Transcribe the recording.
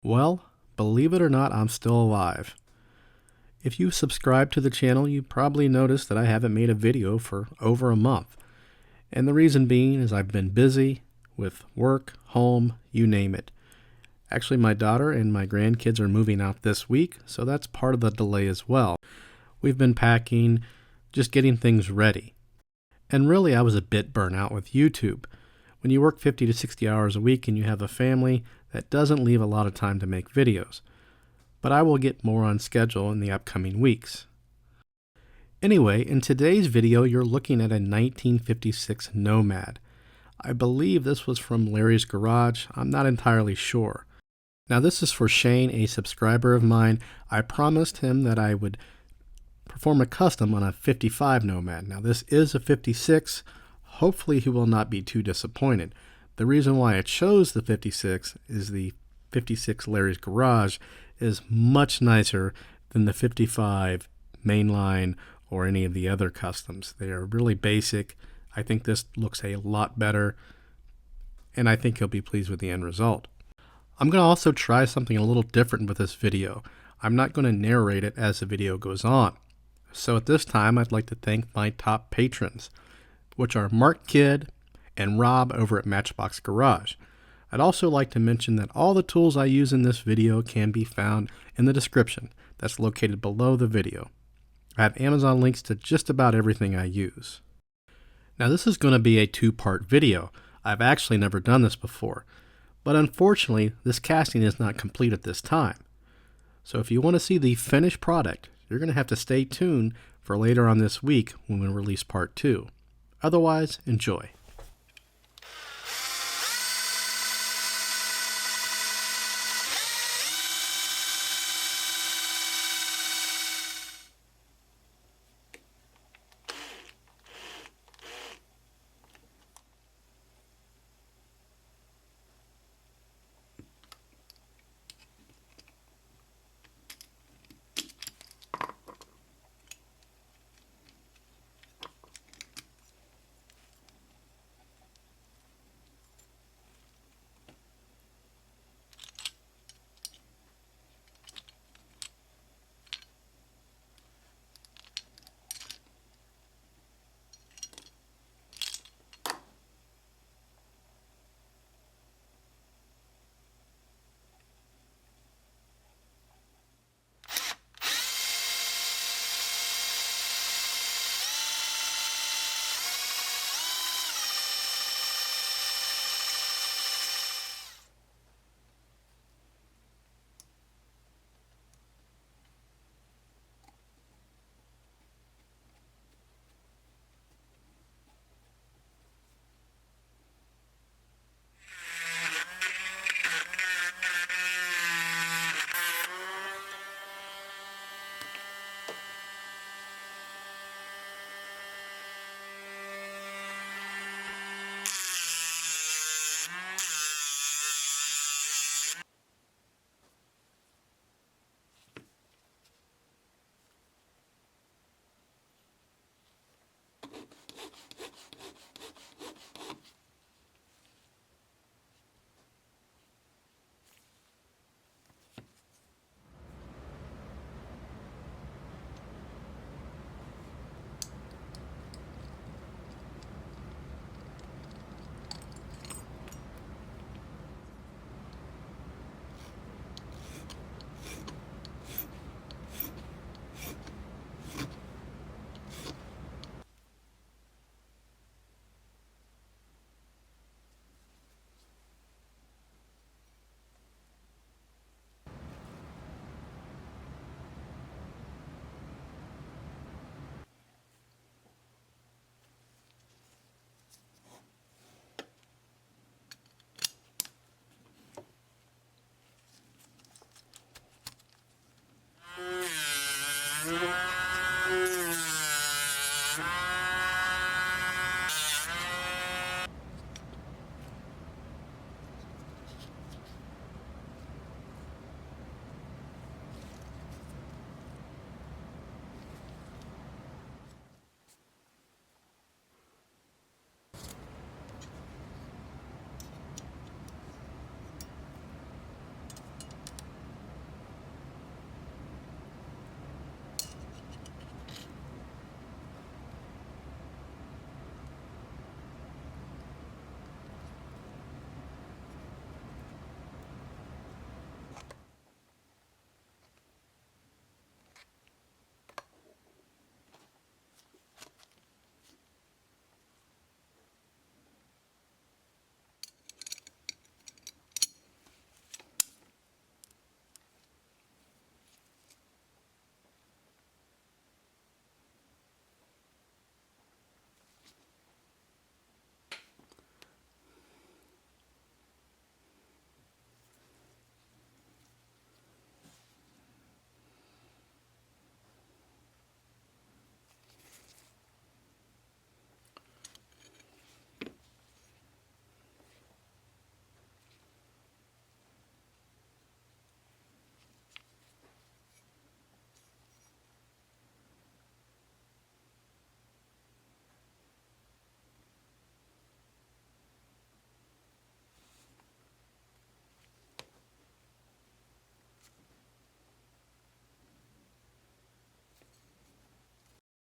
Well, believe it or not, I'm still alive. If you subscribe to the channel, you probably noticed that I haven't made a video for over a month. And the reason being is I've been busy with work, home, you name it. Actually, my daughter and my grandkids are moving out this week, so that's part of the delay as well. We've been packing, just getting things ready. And really, I was a bit burnt out with YouTube. When you work 50 to 60 hours a week and you have a family, that doesn't leave a lot of time to make videos. But I will get more on schedule in the upcoming weeks. Anyway, in today's video, you're looking at a 1956 Nomad. I believe this was from Larry's Garage. I'm not entirely sure. Now this is for Shane, a subscriber of mine. I promised him that I would perform a custom on a 55 Nomad. Now this is a 56. Hopefully he will not be too disappointed. The reason why it shows the 56 is the 56 Larry's Garage is much nicer than the 55 Mainline or any of the other customs. They are really basic. I think this looks a lot better, and I think he'll be pleased with the end result. I'm going to also try something a little different with this video. I'm not going to narrate it as the video goes on. So at this time, I'd like to thank my top patrons, which are Mark Kidd and Rob over at Matchbox Garage. I'd also like to mention that all the tools I use in this video can be found in the description that's located below the video. I have Amazon links to just about everything I use. Now this is going to be a two-part video. I've actually never done this before, but unfortunately this casting is not complete at this time. So if you want to see the finished product, you're going to have to stay tuned for later on this week when we release part 2. Otherwise, enjoy.